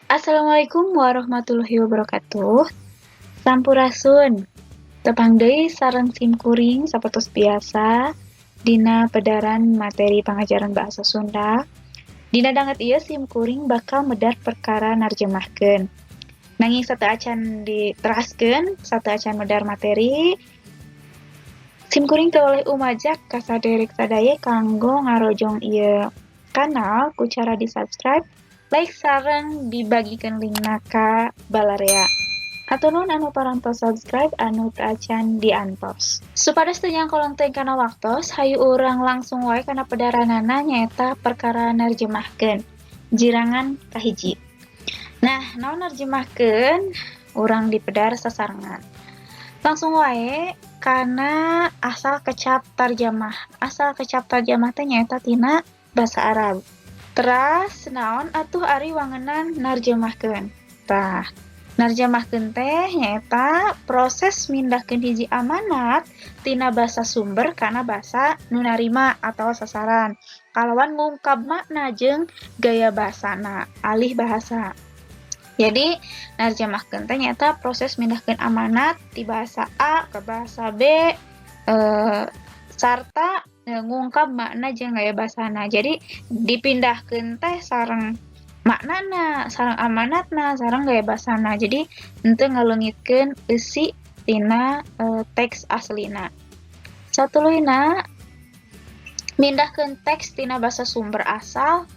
Assalamualaikum warahmatullahi wabarakatuh. Sampurasun. Tepang deui sareng simkuring sapertos biasa dina pedaran materi pangajaran bahasa Sunda. Dina danget ieu simkuring bakal medar perkara narjemahkeun. Nanging sateu acan diteraskeun, sateu acan medar materi, simkuring teu oleh umajak ka saderek sadaya kanggo ngarojong ieu kanal ku cara di-subscribe, like sareng dibagikeun linkna ka balarea. Hatur nuhun anu parantos subscribe anu teu acan diantos. Supados teu nyangkolong teu kana waktos, hayu urang langsung wae kana pedaranana nyaeta perkara narjemahkeun. Jirangan kahiji. Nah, naon narjemahkeun? Urang dipedar sasarengan. Langsung wae kana asal kecap tarjamah. Asal kecap tarjamah teh nyaeta tina basa Arab. Teras naon atuh ari wangenan narjemahkeun? Tah, narjemahkeun teh nyaeta proses mindahkeun hiji amanat tina basa sumber kana basa nu narima atau sasaran. Kalawan ngungkap makna jeung gaya basana, alih bahasa. Jadi, narjemahkeun teh nyaeta proses mindahkeun amanat ti bahasa A ke bahasa B sarta ngungkap makna jeung gaya basana. Jadi, dipindahkeun teh sareng maknana, sareng amanatna, sareng gaya basana. Jadi, henteu ngaleungitkeun eusi tina teks aslina. Satuluyna, mindahkeun teks tina basa sumber asal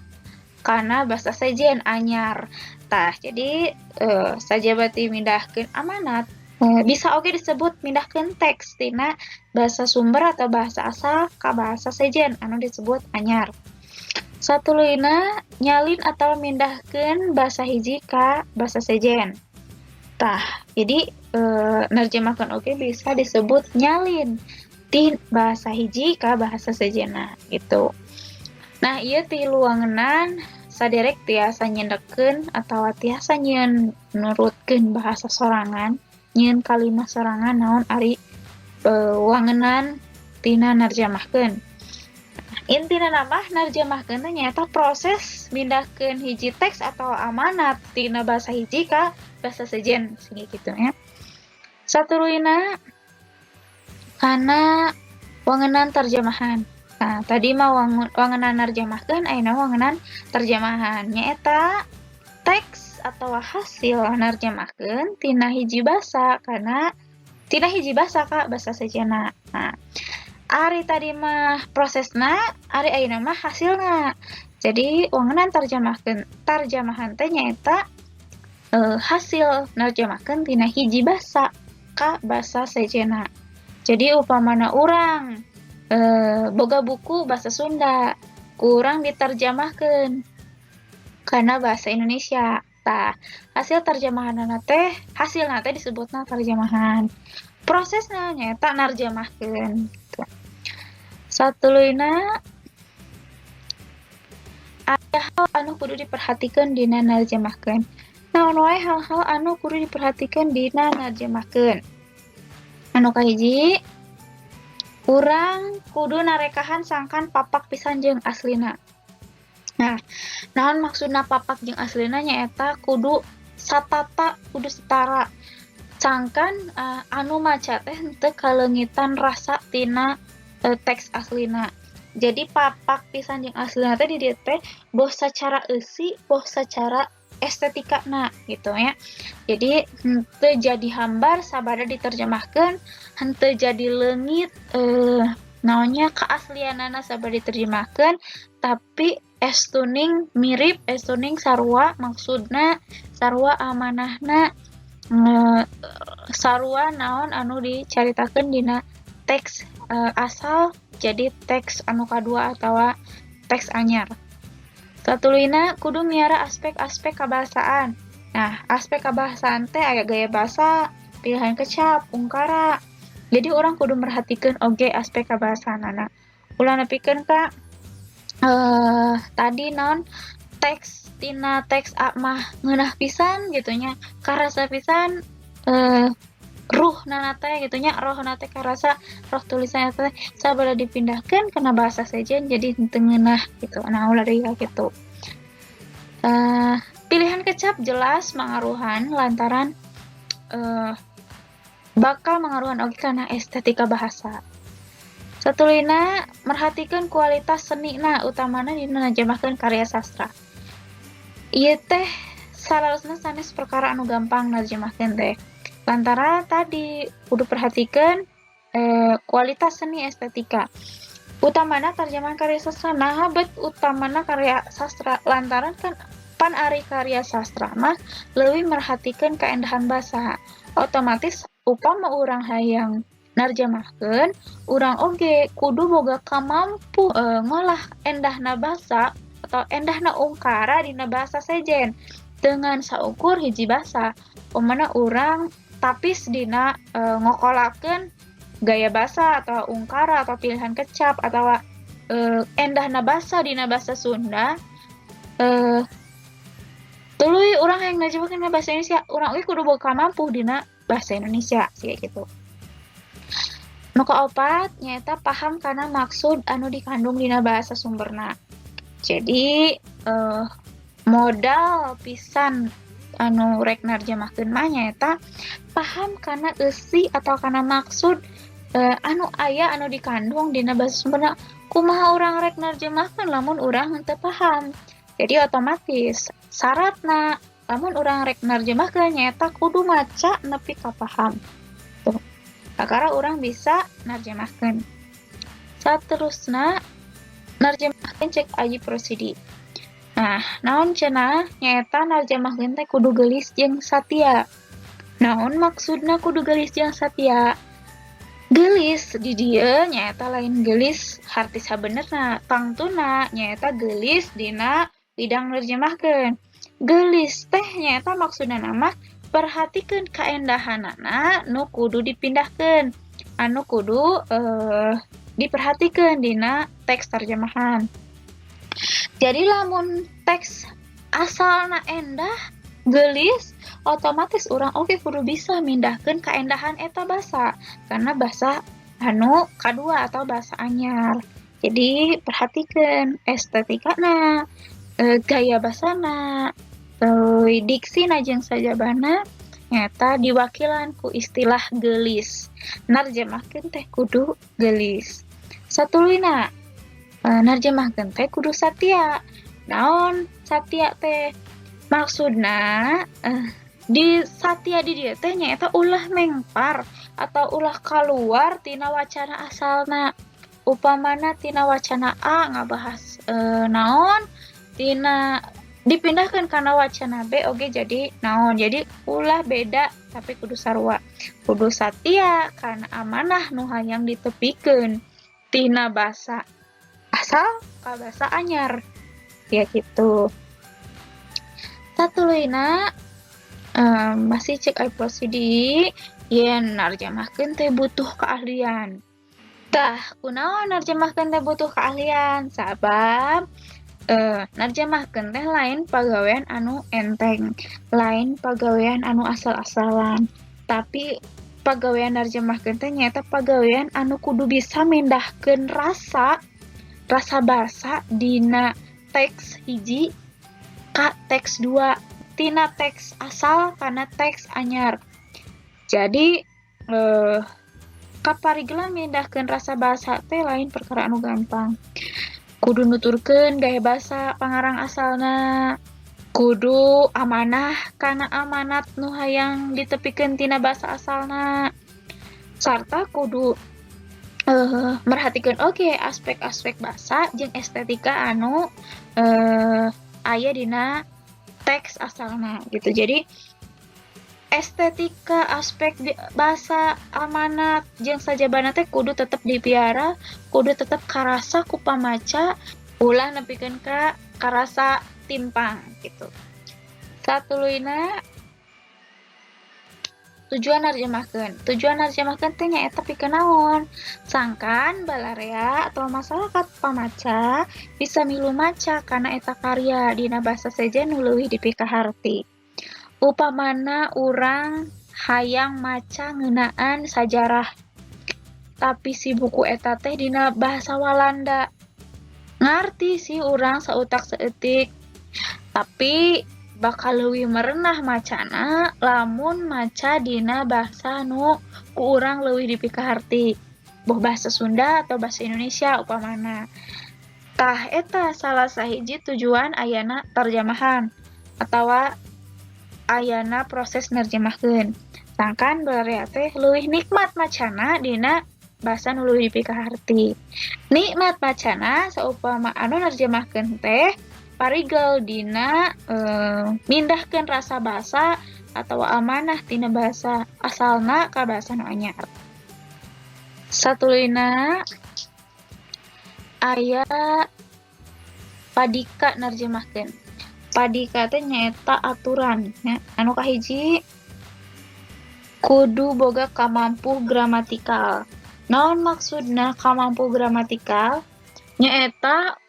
kana basa sejen anyar. Tah, jadi sajabati mindahkeun amanat, bisa oge disebut mindahkeun teks tina basa sumber atau bahasa asal ka bahasa sejen anu disebut anyar. Satuluyna, nyalin atau mindahkeun basa hiji ka basa sejen. Tah, jadi narjemahkeun oge bisa disebut nyalin ti bahasa hiji ka bahasa sejenna gitu. Nah, ieu tilu wangenan saderek tiasa nyendekeun atawa tiasa nyieun nurutkeun bahasa sorangan, nyieun kalimah sorangan naon ari wangenan tina narjamahkeun. Intina mah narjamahkeun teh nyaeta proses mindahkeun hiji teks atau amanat tina basa hiji ka basa sejen sini kitu nya. Satuluyna kana wangenan terjemahan. Nah, tadi mah wangenan narjamahkeun, ayeuna wangenan terjemahan. Nyaeta teks atau hasil narjamahkeun tina hiji basa kana tina hiji basa ka basa sejenna. Nah, ari tadi mah prosesna, ari ayeuna mah hasilna. Jadi wangenan tarjamahan teh nyaeta hasil narjamahkeun tina hiji basa ka basa sejenna. Jadi upamana urang boga buku bahasa Sunda, kurang diterjemahkeun kana bahasa Indonesia. Tah, hasil terjemahanna teh hasilna teh disebutna terjemahan. Prosesna nyaeta narjamahkeun. Satuluyna aya hal anu kudu diperhatikeun dina narjamahkeun. Naon wae hal-hal anu kudu diperhatikeun dina narjamahkeun? Anu kahiji, urang kudu narekahan sangkan papak pisan jeung aslina. Nah, naon maksudna papak jeung aslina nyaeta kudu satata, kudu setara. Sangkan anu maca teh henteu kaleungitan rasa tina teks aslina. Jadi papak pisan jeung aslina teh di dieu teh boh sacara eusi, boh sacara estetikana gitu ya. Jadi henteu jadi hambar sabada diterjemahkeun, henteu jadi leungit naonnya keaslianana sabada diterjemahkeun, tapi estuning mirip, estuning sarua maksudna, sarua amanahna, sarua naon anu dicaritakeun dina teks asal jadi teks anu kadua atawa teks anyar. Satuluyna kudu miara aspek-aspek kabahasaan. Nah, aspek kabahasaan teh aya gaya basa, pilihan kecap, ungkara. Jadi urang kudu merhatikeun oge aspek kabahasaanana. Ulah nepikeun ka tadi naon teks tina teks A mah ngeunah pisan gitu nya, karasa pisan ruh nana teh gitu nya, rohna teh karasa, roh tulisannya teh sabada dipindahkeun kana bahasa sejen jadi henteu ngeunah gitu. Nah, ulah deui kitu. Pilihan kecap jelas mengaruhan lantaran bakal mengaruhan oge kana estetika bahasa. Satulina merhatikan kualitas senina utamana dina najamahkeun karya sastra. Ieu teh salalosna sanes perkara anu gampang narjamahkeun teh. Lantaran tadi kudu perhatikan kualitas seni estetika. Utamana tarjamahan karya sastra. Nah, bet utamana karya sastra lantaran kan pan ari karya sastra mah leuwih merhatikan keendahan basa. Otomatis upama urang hayang narjamahkeun, urang oge kudu boga kamampu ngolah endahna basa atau endahna ungkara dina basa sejen dengan saukur hiji basa. Pemana urang tapis dina ngokolakeun gaya basa atau ungkara atau pilihan kecap atau endahna basa dina basa Sunda. Tuluy urang hayang narjamahkeun bahasa Indonesia, urang oge kudu boga mampu dina bahasa Indonesia sih gitu. Nu kaopat nyaeta paham kana maksud anu dikandung dina bahasa sumberna. Jadi modal pisan anu rek narjamahkeun mah nyaeta paham kana eusi atau kana maksud anu aya anu dikandung dina bahasa sumberna. Kumaha urang rek narjamahkeun lamun urang henteu paham. Jadi otomatis syaratna lamun urang rek narjamahkeun nyaeta kudu maca nepi ka paham. Tuh. Kakara urang bisa narjamahkeun. Saterusna narjamahkeun cek aji prosidi. Nah, naon cenah nyaeta narjamahkeun teh kudu geulis jeung satia. Naon maksudna kudu geulis jeung satia? Geulis di dieu nyaeta lain geulis harti sabenerna, tangtuna nyaeta geulis dina bidang narjamahkeun. Geulis teh nyaeta maksudna mah perhatikeun kaendahanana nu kudu dipindahkeun, anu kudu diperhatikeun dina teks tarjamahan. Jadi lamun teks asalna endah, geulis, otomatis urang oge kudu bisa mindahkeun kaendahan eta basa karena basa anu kadua atau basa anyar. Jadi perhatikeun estetikana, gaya basana, diksina jeung sajabana nyata diwakilan ku istilah geulis. Narjamahkeun teh kudu geulis. Satulina narjamahkeun teh kudu satia. Naon satia teh? Maksudna di satia di dieu teh nyaeta ulah mengpar atau ulah kaluar tina wacana asalna. Upamana tina wacana A ngabahas naon, tina dipindahkeun kana wacana B oge jadi naon. Jadi ulah beda tapi kudu sarua. Kudu satia kana amanah nu hayang ditepikeun tina basa asal ka basa anyar. Ya gitu. Satuluyna masih cek ai prosidi yen narjamahkeun teh butuh keahlian. Tah, kunaon narjamahkeun teh butuh keahlian? Sabab narjamahkeun teh lain pagawean anu enteng, lain pagawean anu asal-asalan. Tapi pagawean narjamahkeun teh nyaeta pagawean anu kudu bisa mindahkeun rasa basa dina teks hiji ka teks 2, tina teks asal kana teks anyar. Jadi kaparigelan mindahkeun rasa basa teh lain perkara anu gampang. Kudu nuturkeun gaya basa pangarang asalna, kudu amanah kana amanat nu hayang ditepikeun tina basa asalna, sarta kudu merhatikeun oge aspek-aspek basa jeung estetika anu aya dina teks asalna gitu. Jadi estetika aspek bahasa amanat jeung sajabana teh kudu tetep dipiara, kudu tetep karasa ku pamaca, ulah nepikeun ka karasa timpang gitu. Satuluyna tujuan narjamahkeun teh nyaeta pikeun naon? Sangkan balarea atau masyarakat pamaca bisa milu maca kana eta karya dina basa sejen nu leuwih dipikaharti. Upamana urang hayang maca ngeunaan sajarah, tapi si buku eta teh dina bahasa Walanda. Ngarti sih urang sautak saeutik, tapi bakal leuwih merenah macana lamun maca dina basa nu ku urang leuwih dipikaharti. Boh basa Sunda atau basa Indonesia upamana. Tah eta salah sahiji tujuan ayana terjemahan atawa ayana proses nerjemahkeun. Sangkan barea teh leuwih nikmat macana dina basa nu leuwih dipikaharti. Nikmat macana saupama anu nerjemahkeun teh parigel dina mindahkeun rasa basa atau amanah tina basa asalna ka basa nu anyar. Satulina aya padika nerjemahkeun. Padika teh nyaeta aturan nya. Anu kahiji kudu boga kamampu gramatikal. Naon maksudna kamampu gramatikal? Nyaeta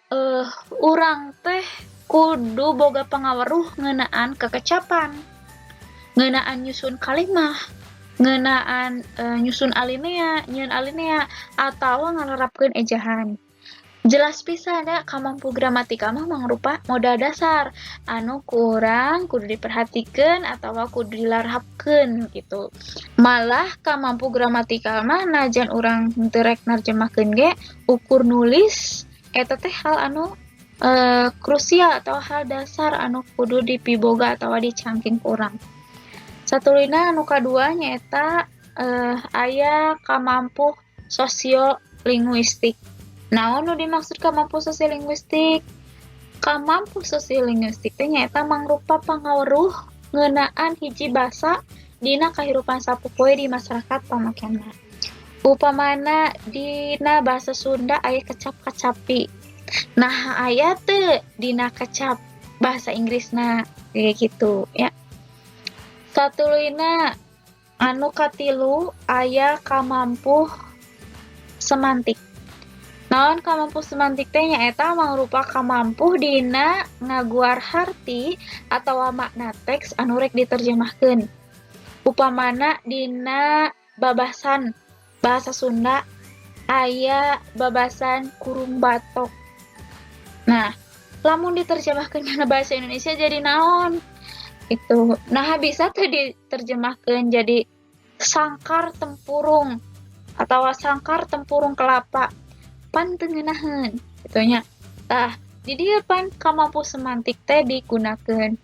urang teh kudu boga pangaweruh ngeunaan kekecapan, ngeunaan nyusun kalimah, ngeunaan nyusun alinea, nyieun alinea atawa ngalerapkeun ejahan. Jelas pisan da kamampu gramatikal mah mangrupa modal dasar anu ku urang kudu diperhatikeun atawa kudu dilarapkeun gitu. Malah kamampu gramatikal mah najan urang teu rek narjemahkeun ge ukur nulis eta teh hal anu krusial atau hal dasar anu kudu dipiboga atawa dicangking ku urang. Satulina anu kadua nyaeta aya kamampu sosiolinguistik. Naon nu dimaksud kamampu sosiolinguistik? Kamampu sosiolinguistik teh nyaeta mangrupa pangaweruh ngeunaan hiji basa dina kahirupan sapopoe di masyarakat pamakenna. Upamana dina basa Sunda aya kecap-kecapi. Nah, aya teu dina kecap bahasa Inggrisna kayak gitu ya. Satulina anu katilu aya kamampu semantik. Naon kamampu semantik teh nyaeta mangrupa kamampu dina ngaguar harti atawa makna teks anu rek diterjemahkeun. Upamana dina babasan bahasa Sunda aya babasan kurung batok. Nah, lamun diterjemahkeun kana bahasa Indonesia jadi naon? Itu. Nah, bisa tuh diterjemahkeun jadi sangkar tempurung atawa sangkar tempurung kelapa. Pan teu ngeunaheun kitu nya. Tah, di dieu pan kamampu semantik teh digunakeun.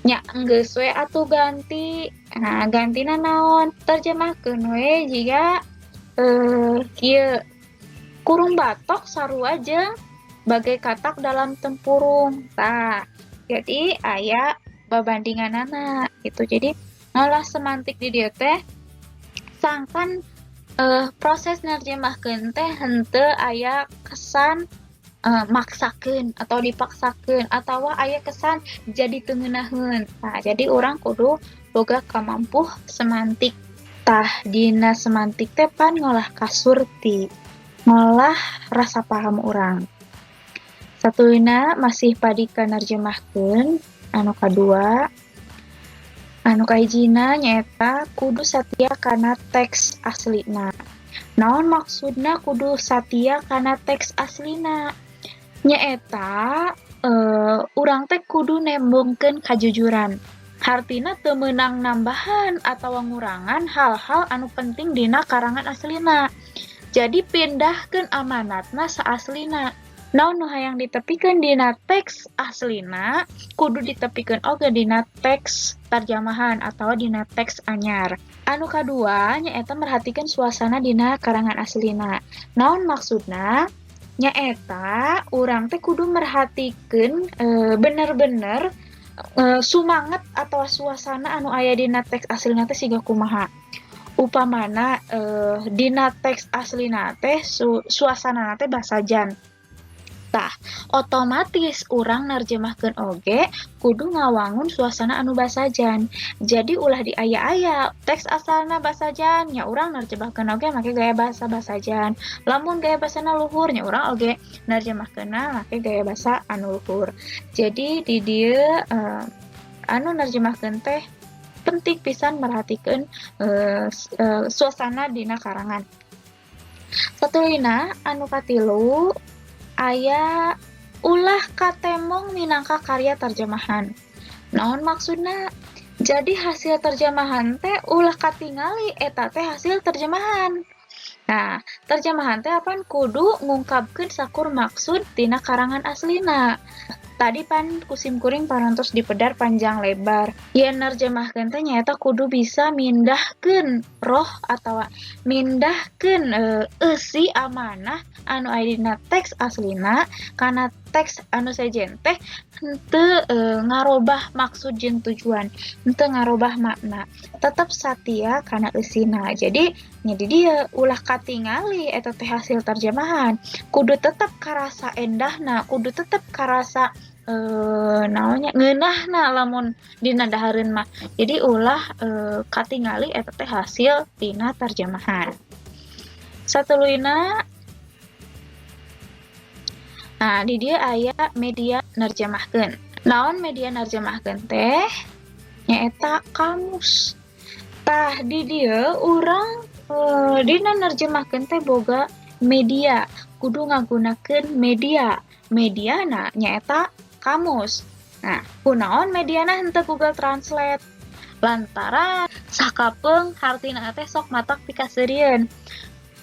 Nya geus we atuh ganti. Nah, gantina naon? Terjemahkeun we jiga kieu kurung batok sarua jeung bagai katak dalam tempurung. Tah, jadi aya babandinganana gitu. Jadi ngolah semantik di dieu teh sangkan proses nerjemahkeun teh henteu aya kesan maksakeun atau dipaksakeun atawa aya kesan jadi teu ngeunaheun. Nah, jadi urang kudu boga kamampu semantik. Tah, dina semantik teh pan ngolah kasurti, ngolah rasa paham urang. Satulina masih padika nerjemahkeun, anu kadua anu kahijina nyaeta kudu satia kana teks aslina. Naon maksudna kudu satia kana teks aslina? Nyaeta urang teh kudu nembongkeun kajujuran. Hartina teu meunang nambahan atawa ngurangan hal-hal anu penting dina karangan aslina. Jadi pindahkeun amanatna saaslina. Naon nu hayang ditepikeun dina teks aslina kudu ditepikeun oge dina teks terjemahan atau dina teks anyar. Anu kadua nyaeta merhatikeun suasana dina karangan aslina. Naon maksudna? Nyaeta urang teh kudu merhatikeun bener-bener sumanget atau suasana anu aya dina teks aslina teh siga kumaha. Upamana dina teks aslina teh suasanana teh basajan. Tah, otomatis urang nerjemahkeun oge kudu ngawangun suasana anu basajan. Jadi ulah di aya-aya teks asalna basajan nya urang nerjemahkeun oge make gaya basa basajan. Lamun gaya basana luhur nya urang oge nerjemahkeunna make gaya basa anu luhur. Jadi di dieu anu nerjemahkeun teh penting pisan merhatikeun suasana dina karangan. Satulina anu katilu aya ulah katemong minangka karya terjemahan. Naon maksudna? Jadi hasil terjemahan teh ulah katingali eta teh hasil terjemahan. Nah, terjemahan teh apan kudu ngungkapkeun sakur maksud tina karangan aslina. Tadi pan kusim kuring parantos dipedar panjang lebar. Yen nerjemahkeun teh nyaeta kudu bisa mindahkeun roh atawa mindahkeun eusi amanah anu aya dina teks aslina kana teks anu sejen teh henteu ngarobah maksud jeung tujuan, henteu ngarobah makna. Tetep satia kana eusina. Jadi nya di dieu ulah katingali eta teh hasil terjemahan. Kudu tetep karasa endahna, kudu tetep karasa naonnya ngeunahna lamun dina dahareun mah. Jadi ulah katingali eta teh hasil tina terjemahan. Satuluina nah di dieu aya media nerjemahkeun. Naon media nerjemahkeun teh? Nyaeta kamus. Tah di dieu urang dina nerjemahkeun teh boga media, kudu ngagunakeun media. Mediana nyaeta kamus. Nah, kunaon mediana henteu Google Translate? Lantaran sakapeung hartina teh sok matak pikaseurieun.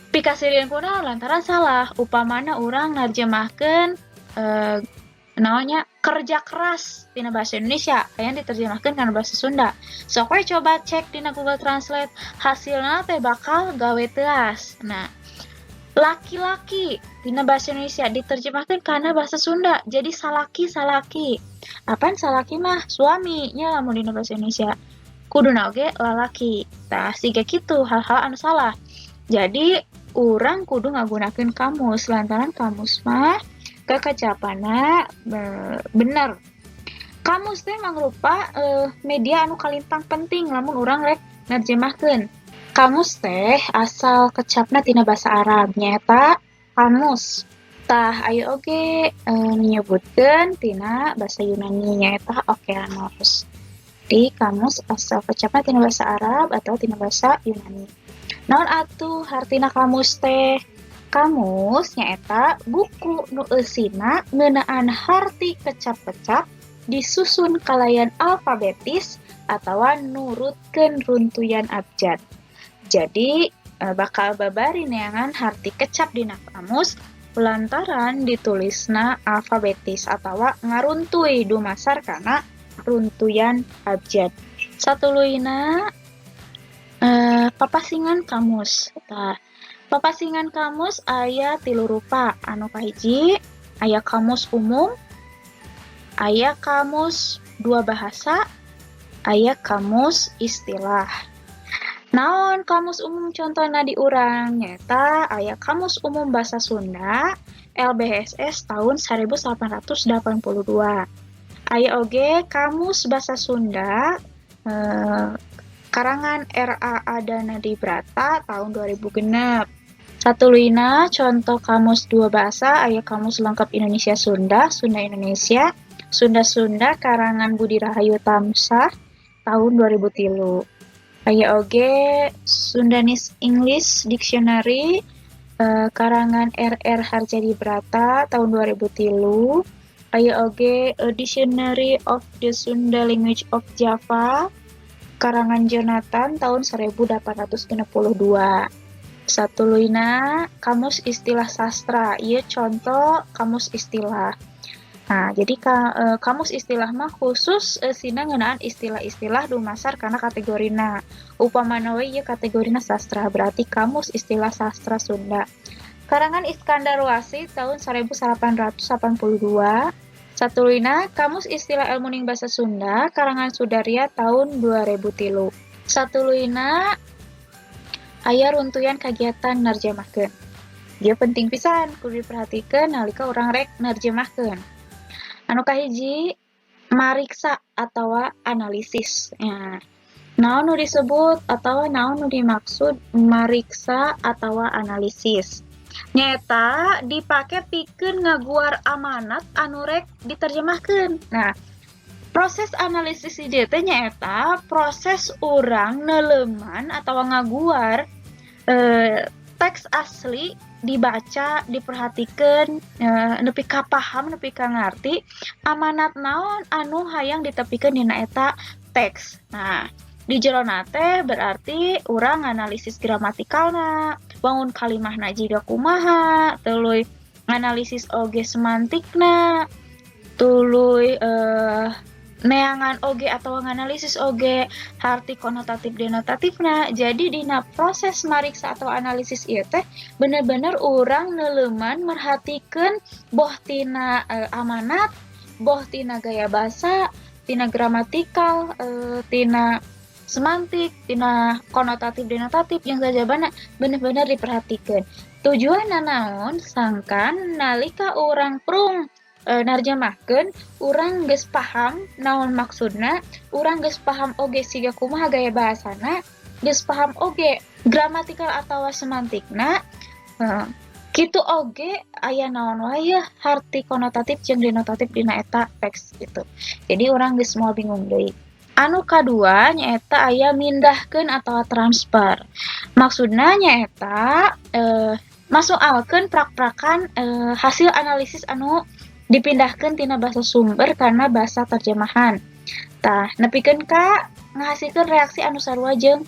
Pikaseurieun kunaon? Lantaran salah. Upamana urang narjemahkeun naonnya kerja keras tina bahasa Indonesia, aya diterjemahkeun kana bahasa Sunda. Sok we coba cek dina Google Translate, hasilna teh bakal gawe teuas. Nah, laki-laki dina bahasa Indonesia diterjemahkan karena bahasa Sunda jadi salaki. Apaan salaki mah suami nya lamun dina bahasa Indonesia kuduna oge lalaki. Tah siga kitu hal-hal anu salah. Jadi urang kudu ngagunakeun kamus lantaran kamus mah kakacapana bener. Kamus teh mangrupa media anu kalintang penting lamun urang rek nerjemahkeun. Kamus teh asal kecapna tina basa Arab nyaeta kamus. Tah aya oge menyebutkeun tina basa Yunani nyaeta Okeanos. Di kamus asal kecapna tina basa Arab atau tina basa Yunani. Naon atuh hartina kamus teh? Kamus nyaeta buku nu eusina ngeunaan harti kecap-kecap disusun kalayan alfabetis atawa nurutkeun runtuyan abjad. Jadi bakal babari neangan harti kecap dina kamus lantaran ditulisna alfabetis atawa ngaruntuy dumasar kana runtuyan abjad. Satuluina papasingan kamus. Tah, papasingan kamus aya 3 rupa. Anu kahiji aya kamus umum, aya kamus 2 bahasa, aya kamus istilah. Naon kamus umum contohna di urang nyata aya Kamus Umum Basa Sunda LBSS tahun 1882. Aya oge Kamus Basa Sunda karangan R.A. Adana Dibrata tahun 2006. Satuluina contoh kamus 2 bahasa aya Kamus Lengkap Indonesia Sunda, Sunda Indonesia, Sunda karangan Budi Rahayu Tamsah tahun 2003. Aya oge Sundanese English Dictionary karangan R.R. Harjadi Brata tahun 2003. Aya oge A Dictionary of the Sunda Language of Java karangan Jonathan tahun 1862. Satuluina kamus istilah sastra, ieu contoh kamus istilah. Nah, jadi kamus istilah mah khusus sina ngeunaan istilah-istilah dumasar kana kategorina. Upamana we ieu kategorina sastra, berarti kamus istilah sastra Sunda. Karangan Iskandar Wasid tahun 1882. Satuluina kamus istilah ilmuning basa Sunda karangan Sudarya tahun 2003. Satuluina aya runtuyan kagiatan nerjemahkeun. Ieu penting pisan kudu diperhatikeun nalika urang rek nerjemahkeun. Anu kahiji mariksa atawa analisis. Ya. Naon nu disebut atawa naon nu dimaksud mariksa atawa analisis? Nyata dipake pikeun ngaguar amanat anu rek diterjemahkeun. Nah, proses analisis ieu teh nyaeta proses urang neuleuman atawa ngaguar teks asli dibaca, diperhatikan, nepi ka paham, nepi ka ngarti, amanat naon anu hayang ditepikeun dina eta teks. Nah, di jerona teh berarti urang analisis gramatikalna, wangun kalimahna jiga kumaha, tuluy analisis oge semantikna, tuluy neangan oge atau nganalisis oge harti konotatif denotatifna. Jadi dina proses mariksa atau analisis ieu teh bener-bener urang neuleuman merhatikeun boh tina amanat, boh tina gaya basa, tina gramatikal, tina semantik, tina konotatif denotatif yang sajabana bener-bener diperhatikeun. Tujuanna naon? Sangkan nalika urang prung narjamahkeun, urang geus paham naon maksudna, urang geus paham oge siga kumaha gaya bahasana, geus paham oge gramatikal atawa semantikna, kitu oge aya naon wae harti konotatif jeung denotatif dina eta teks gitu. Jadi urang geus moal bingung deui. Anu kadua nyaeta aya mindahkeun atawa transfer. Maksudna nyaeta masualkeun prak-prakan hasil analisis anu dipindahkeun tina basa sumber kana basa terjemahan. Tah, nepikeun ka ngahasilkeun reaksi anu sarua jeung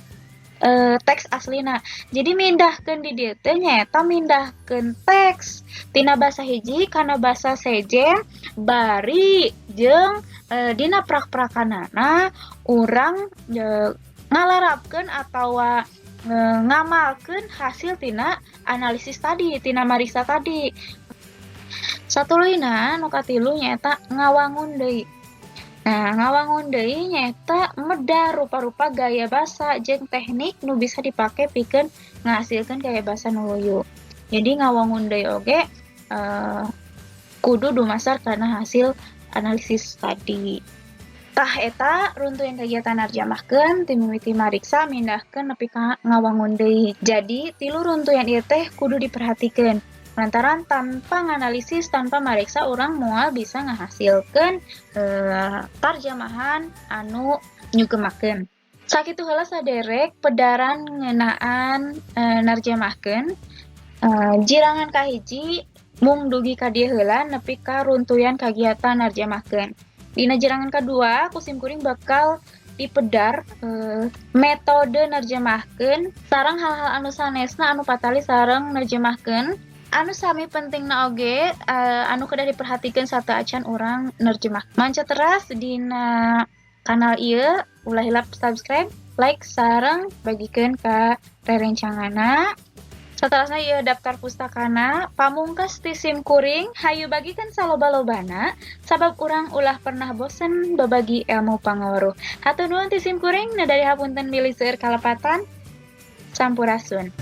teks aslina. Jadi mindahkeun di dieu teh nyaeta mindahkeun teks tina basa hiji kana basa sejen bari jeung dina prak-prakanana urang ngalarapkeun atawa ngamalkeun hasil tina analisis tadi, tina mariksa tadi. Satuluyna nu katilu nyaeta ngawangun deui. Nah, ngawangun deui nyaeta medar rupa-rupa gaya basa jeung teknik nu bisa dipake pikeun ngahasilkeun gaya basa nu luyu. Jadi ngawangun deui oge kudu dumasar kana hasil analisis tadi. Tah eta runtuyan kegiatan narjamahkeun ti mimiti mariksa mindahkeun nepi ka ngawangun deui. Jadi tilu runtuyan ieu teh kudu diperhatikeun. Lantaran tanpa nganalisis, tanpa mariksa, urang moal bisa ngahasilkeun tarjamahan anu nyugemakeun. Sakitu heula saderek pedaran ngeunaan narjamahkeun. Jirangan kahiji mung dugi ka dieu heula nepi ka runtuyan kagiatan narjamahkeun. Dina jirangan kadua, kusim kuring bakal dipedar metode narjamahkeun sareng hal-hal anu sanesna anu patali sareng narjamahkeun. Anu sami pentingna oge anu kedah diperhatikeun sateuacan urang nerjemah. Manca teras dina kanal ieu ulah hilap subscribe, like sareng bagikeun ka rerencanganna. Saterasna ieu daftar pustakana pamungkas ti sim kuring hayu bagikeun saloba-lobana sabab urang ulah pernah bosen babagi ilmu pangaweruh. Hatur nuhun ti sim kuring na dari hapunten milih seueur kalepatan. Sampurasun.